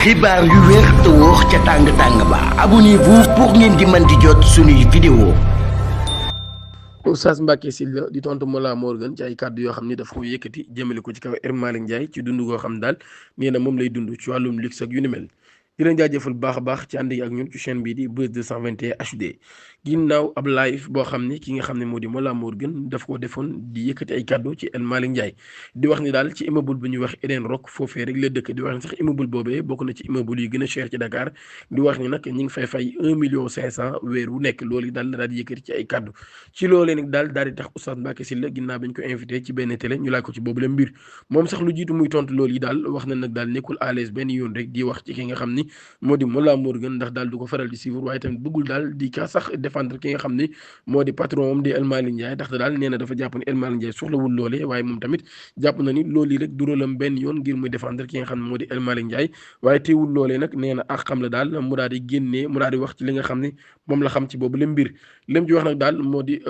xibaar yu wér te wóor ca tàng tàng ba abonnez-vous pour ngeen di mën di jot suñuy vidéo. Oustaz Mbacké Sylla di tontu Mollah Morgun ci ay kàddu yoo xam ni daf ko yëkkati jëmale ko ci kaw El Malick Ndiaye ci dund goo xam daal nee na moom lay dund ci wàllum luxe ak yu ni mel. di leen jaajëfal bu baax a baax ci ànd yi ak ñun ci chaîne bii di Buzz 221 HD ginnaaw ab live boo xam ni ki nga xam ne moo di Mollah Morgun daf ko defoon di yëkkati ay kàddu ci El Malick Ndiaye di wax ni daal ci immeuble bu ñuy wax Eden Rock foofee rek la dëkk di wax ni sax immeuble boobee bokk na ci immeuble yi gën a cher ci Dakar di wax ni nag ñi ngi fay 1,5 million weer wu nekk loolu yi daal la daal di yëkkati ci ay kàddu ci loolee nag daal di tax Oustaz Mbacké Sylla ginnaaw bi ñu ko invité ci benn télé ñu laaj ko ci boobu la mbir moom sax lu jiitu muy tontu loolu yi daal wax na nag daal nekkul à l'aise benn yoon rek di wax ci ki nga xam ni moo di Mollah Morgun ndax daal du ko faral di suivre waaye tamit bëggul daal di ka sax défendre ki nga xam ni moo di patron am di El Malick Ndiaye ndaxte daal nee na dafa jàpp ni El Malick Ndiaye soxlawul loole waaye moom tamit jàpp na ni loolu yi rek du rôlam benn yoon ngir muy défendre ki nga xam ne moo di El Malick Ndiaye waaye teewul loolee nag nee na ak xam la daal mu daal di génnee mu daal di wax ci li nga xam ne moom la xam ci boobu la mbir lém ci wax nag daal moo di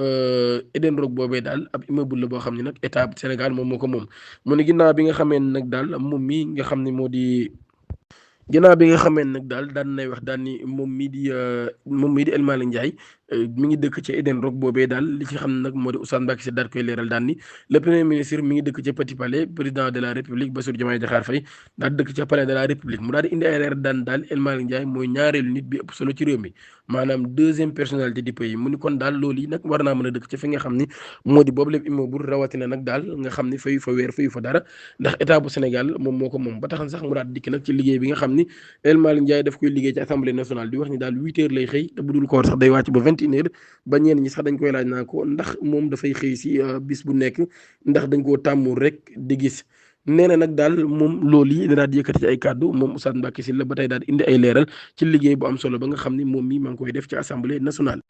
Eden Rock boobee daal ab immeuble la boo xam ne nag état Sénégal moom moo ko moom mu ne ginnaaw bi nga xamee nag daal moom mii nga xam ne moo di ginnaaw bi nga xamee nag daal daan nay wax daal ni moom mii di El Malick Ndiaye mi ngi dëkk ci Eden Rock boobee daal li ci xam ne nag moo di Oustaz Mbacké Sylla daal koy leeral daal ni le premier ministre mi ngi dëkk ca Petit Palais président de la République Bassirou Diomaye Diakhar Faye daal dëkk ca palais de la République mu daal di indi ay leeral daan daal El Malick Ndiaye mooy ñaareelu nit bi ëpp solo ci réew mi maanaam deuxième personnalité du pays mu ni kon daal loolu yi nag war naa mën a dëkk ca fi nga xam ni moo di boobu lépp immeuble rawatina nag daal nga xam ni fayu fa weer fayu fa dara ndax état bu Sénégal moom moo ko moom ba tax na sax mu daal dikk nag ci liggéey bi nga xam ni El Malick Ndiaye daf koy liggéey ci assemblée nationale di wax ni daal 8 heures lay xëy te bu dul koor sax day wàcc ba 21 heures ba ñeen ñi sax dañ koy laaj naa ko ndax moom dafay xëy si bis bu nekk ndax dañ koo tàmmul rek di gis nee na nag daal moom loolu yi daal di yëkkati ci ay kàddu moom Oustaz Mbacké Sylla ba tey daal indi ay leeral ci liggéey bu am solo ba nga xam ni moom mii maa ngi koy def ci assemblée nationale.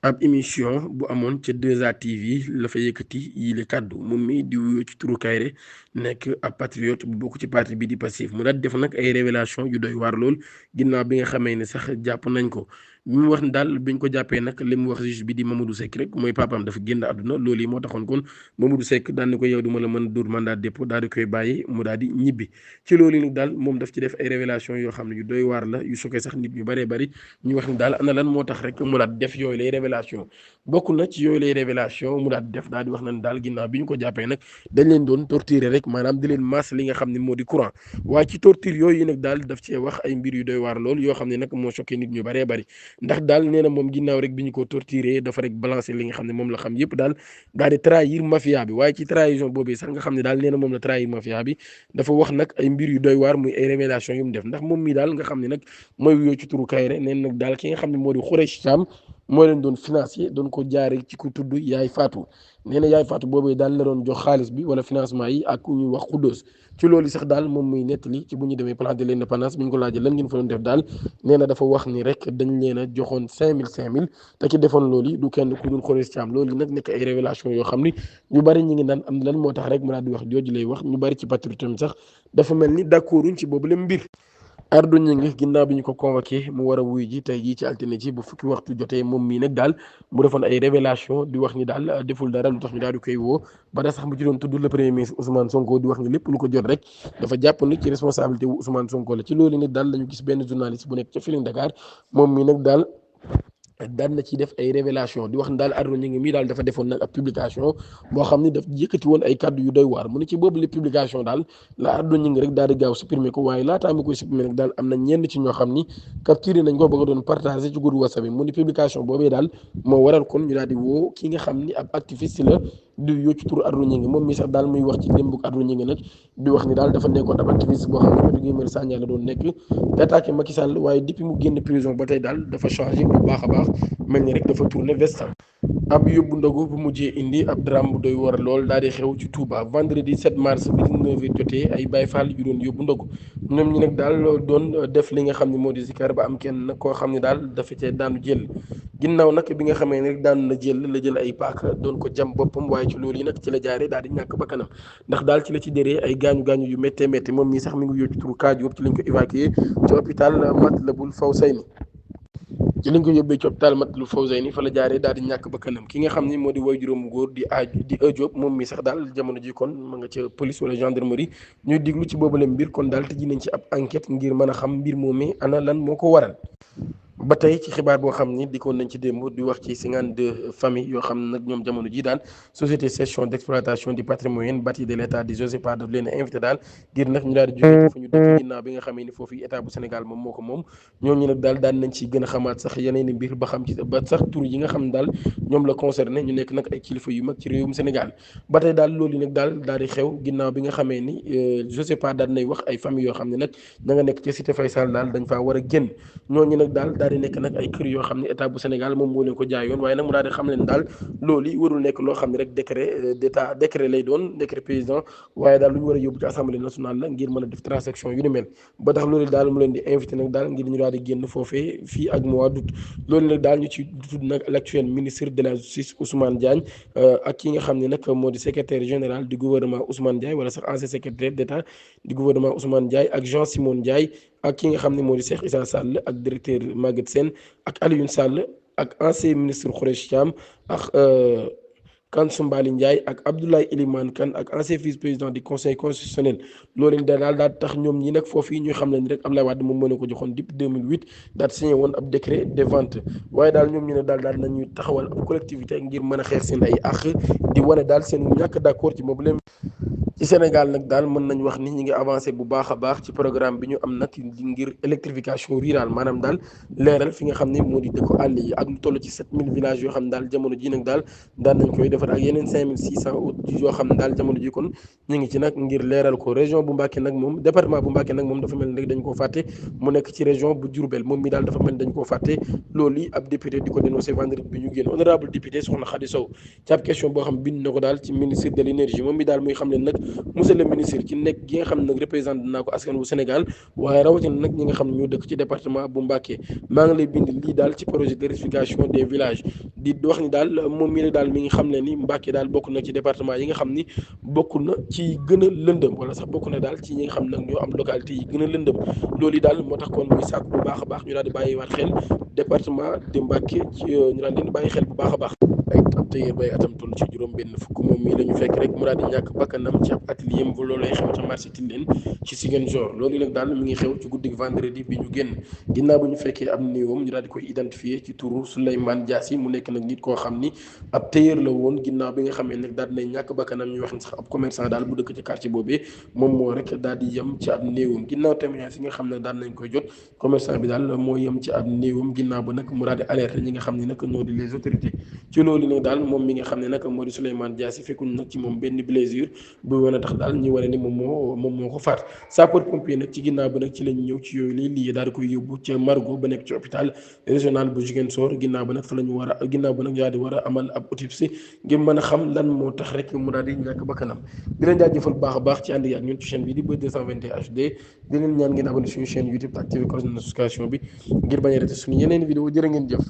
ab émission bu amoon ca 2A TV la fa yëkkati yile kàddu moom mi di wuyoo ci turu Kayre nekk ab patriote bu bokk ci parti bi di Pastef mu daal def nag ay révélation yu doy waar lool ginnaaw bi nga xamee ne sax jàpp nañ ko bi mu wax ne daal biñ ko jàppee nag li mu wax juge bi di Mamadou Seck rek mooy papaam dafa génn àdduna loolu yi moo taxoon kon Mamadou Seck daal ni ko yow du ma la mën a dóor mandat de dépôt daal di koy bàyyi mu daal di ñibbi ci loolu yi nag daal moom daf ci def ay révélation yoo xam ne yu doy waar la yu choqué sax nit ñu bëree bëri ñu wax ni daal ana lan moo tax rek mu daal def yooyu lay révélation bokk na ci yooyu lay révélation mu daal di def daal di wax na daal ginnaaw bi ñu ko jàppee nag dañ leen doon torturer rek maanaam di leen masse li nga xam ne moo di courant waaye ci torture yooyu nag daal daf cee wax ay mbir yu doy waar lool yoo xam ne nag moo choqué nit ñu bëree bëri ndax daal nee na moom ginnaaw rek bi ñu ko torturer dafa rek balancer li nga xam ne moom la xam yëpp daal di trahir mafia bi waaye ci trahison boobu sax nga xam ne daal nee na moom la trahir mafia bi dafa wax nag ay mbir yu doy waar muy ay révélation yu mu def ndax moom mii daal nga xam ne nag mooy wuyoo ci turu Kayre neen nag daal ki nga xam ne moo di Khoureychi Thiam moo leen doon financé doon ko jaare ci ku tudd Yaay Fatou nee na Yaay Fatou boobee daal la doon jox xaalis bi wala financement yi ak ku ñuy wax Khoudoss ci loolu sax daal moom muy nettali ci bu ñu demee place de l'Indépendance bi ñu ko laajee lan ngeen fa doon def daal nee na dafa wax ni rek dañ leen a joxoon 5000 te ki defoon loolu yi du kenn ku dul Khoureychi Thiam loolu nag nekk ay révélation yoo xam ni ñu bari ñi ngi naan am lan moo tax rek mu daal di wax jooju lay wax ñu bari ci patriote sax dafa mel ni d'accorduñ ci boobu la mbir. Ardo Gningue ginnaaw bi ñu ko convoqué mu war a wuy ji tey jii ci altine ci bu fukki waxtu jotee moom mii nag daal mu defoon ay révélation di wax ni daal deful dara lu tax ñu daal di koy woo ba da sax mu ci doon tudd le premier ministre Ousmane Sonko di wax ni lépp lu ko jot rek dafa jàpp ni ci responsabilité wu Ousmane Sonko la ci loolu nag daal lañu gis benn journaliste bu nekk ca Feeling Dakar moom mii nag daal daan na ci def ay révélation di wax ne daal Ardo Gningue mii daal dafa defoon nag ab publication boo xam ni daf yëkkati woon ay kàddu yu doy waar mu ne ci boobu les publication daal la Ardo Gningue rek daal di gaaw supprimer ko waaye laataa mu koy supprimer nag daal am na ñenn ci ñoo xam ni capturé nañ ko bëgg a doon partager ci groupe WhatsApp bi mu ni publication boobee daal moo waral kon ñu daal di woo ki nga xam ni ab activiste la di yoo ci turu Ardo Gningue moom mi sax daal muy wax ci démbug Ardo Gningue nag di wax ni daal dafa nekkoon ab activiste boo xam ne Fatou Gueye Sagna la doon nekk di attaqué Macky Sall waaye depuis mu génn prison ba tey daal dafa changé bu baax a baax mel ni rek dafa tourné vestam ab yóbbu ndogu bu mujjee indi ab drame bu doy war lool daal di xew ci Touba vendredi 7 mars bi 19h jotee ay Baye Fall yu doon yóbbu ndogu ñoom ñi nag daal doon def li nga xam ne moo di zikar ba am kenn nag koo xam ne daal dafa cee daanu jël ginnaaw nag bi nga xamee ne rek daanu na jël ay paaka doon ko jam boppam waaye ci loolu yi nag ci la jaaree daal di ñàkk bakkanam ndax daal ci la ci déree ay gaañu yu méttee métti moom mii sax mi ngi yóbbu ci turu Kaaju ci lañ ko évacué ci hôpital Matlaboul Fawzayni ci lañ ko yóbbee ci hôpital Matlaboul Fawzayni fa la jaaree daal di ñàkk ba kanam ki nga xam ni moo di woy juróomu góor di Diop moom mi sax daal jamono ji kon ma nga ca police wala gendarmerie ñuy diglu ci boobule mbir kon daal tëji nañ ci ab enquête ngir mën a xam mbir moomee ana lan moo ko waral. ba tey ci xibaar boo xam ni dikkoon nañ ci démb di wax ci 52 familles yoo xam ne nag ñoom jamono ji daal société cession d' exploitation du patrimoine bâti de l' état di Josepa daf leen a invité daal ngir nag ñu daal di jógee ci fu ñu dëkk ginnaaw bi nga xamee ni foofu état bu Sénégal moom moo ko moom ñooñu nag daal daan nañ ci gën a xamaat sax yeneen i mbir ba xam ci ba sax tur yi nga xam ne daal ñoom la concerné ñu nekk nag ay kilifa yu mag ci réewum Sénégal ba tey daal loolu nag daal di xew ginnaaw bi nga xamee ni Josepa daal nay wax ay famille yoo xam ne nag ña nga nekk ci cité Faysal daal dañ faa war a génn ñooñu nag daal di nekk nag ay kër yoo xam ne état bu Sénégal moom moo leen ko jaayoon waaye nag mu daal di xam leen daal loolu yi warul nekk loo xam ne rek décret lay doon décret président waaye daal lu ñu war a yóbbu ci assemblée nationale la ngir mën a def transaction yu ni mel ba tax loolu daal mu leen di invité nag daal ngir ñu daal di génn foofee fii ak mois d'août loolu nag daal ñu ci tudd nag l'actuel ministre de la justice Ousmane Diagne ak ki nga xam ne nag moo di secrétaire général du gouvernement Ousmane Ndiaye wala sax ancien secrétaire d'état du gouvernement Ousmane Ndiaye ak Jean Simon Ndiaye ak ki nga xam ne moo di Cheikh Issa Sall ak directeur Maguette Sène ak Alioune Sall ak ancien ministre Khoureyssi Thiam ak Kansu Mbali Ndiaye ak Abdoulaye Elimane Kane ak ancien vice-président du conseil constitutionnel loolu daal tax ñoom ñi nag foofu yi ñuy xam ne ni rek Abdoulaye Wade moom moo leen ko joxoon depuis 2008 daal signé woon ab décret de vente waaye daal ñoom ñu ne daal nañuy taxawal ab collectivité ngir mën a xeex seen ay àq di wane daal seen ñàkk d'accord ci boobu leen ci Sénégal nag daal mën nañ wax ni ñi ngi avancé bu baax a baax ci programme bi ñu am nag ngir électrification rurale maanaam daal leeral fi nga xam ne moo di dëkku àll yi ak lu toll ci 7000 villages yoo xam ne daal jamono ji nag daal nañ koy defar ak yeneen 5600 yoo xam ne daal jamono ji kon ñu ngi ci nag ngir leeral ko région bu Mbacké nag moom département bu Mbacké nag moom dafa mel ni dañ koo fàtte mu nekk ci région bu Diourbel moom mi daal dafa mel ni dañ koo fàtte loolu ab député di ko dénoncé vendredi bi ñu génn honorable député soxna Khady Sow ci ab question boo xam bind na ko daal ci ministre de l'énergie moom mi daal muy xam ne nag monsieur le ministre ci nekk gi nga xam ne nag représenté naa ko askan wu Sénégal waaye rawatina nag ñi nga xam ne ñoo dëkk ci département bu Mbacké maa ngi lay bind lii daal ci projet de réunification des villages di wax ni daal moom mii daal mi ngi xam ne ni Mbacké daal bokk na ci département yi nga xam ni bokk na ci gën a lëndëm wala sax bokk na daal ci ñi nga xam ne nag ñoo am localité yi gën a lëndëm loolu yi daal moo tax kon muy sàkk bu baax a baax ñu daal di bàyyiwaat xel département de Mbacké ci ñu daal leen bàyyi xel bu baax a baax ay ab tëyeer bay atam toll ci juróom benn fukk moom mii la ñu fekk rek mu daal di ñàkk bakkanam ci ab atelier am loolu lay xew ca marché Tilène ci Ziguinchor loolu nag daal mi ngi xew ci guddig vendredi bi ñu génn ginnaaw bu ñu fekkee am néewam ñu daal di koy identifier ci turu Souleymane Diassi mu nekk nag nit koo xam ni ab tëyeer la woon ginnaaw bi nga xamee nag daal di ñàkk bakkanam ñu wax ni sax ab commerçant daal bu dëkk ci quartier boobee moom moo rek daal di yem ci ab néewam ginnaaw témoignage yi nga xam ne daal nañ koy jot commerçant bi daal moo yem ci ab néewam ginnaaw ba nag mu daal di alerter ñi nga xam ne nag ñoo di les autorités ci loolu nag daal moom mi nga xam ne nag moo di Souleymane Diassi fekkuñ nag ci moom benn blessure bu wan a tax daal ñu wane ni moom moo ko faat sapeur pompier nag ci ginnaaw ba nag ci lañ ñëw ci yooyu lii daal di koy yóbbu ca Margo ba nekk ci hôpital régional bu Ziguinchor ginnaaw ba nag fa la ñu war a ginnaaw ba nag daal di war a amal ab autopsie ngir mën a xam lan moo tax rek mu daal di ñàkk bakkanam di leen jaajëfal bu baax a baax ci ànd yi ak ñun ci chaîne bi di Buzz 221 HD di leen ñaan ngeen abonné suñu chaîne YouTube te activé cloche de notification bi ngir bañ a raté suñu yeneen vidéo jërë ngeen jëf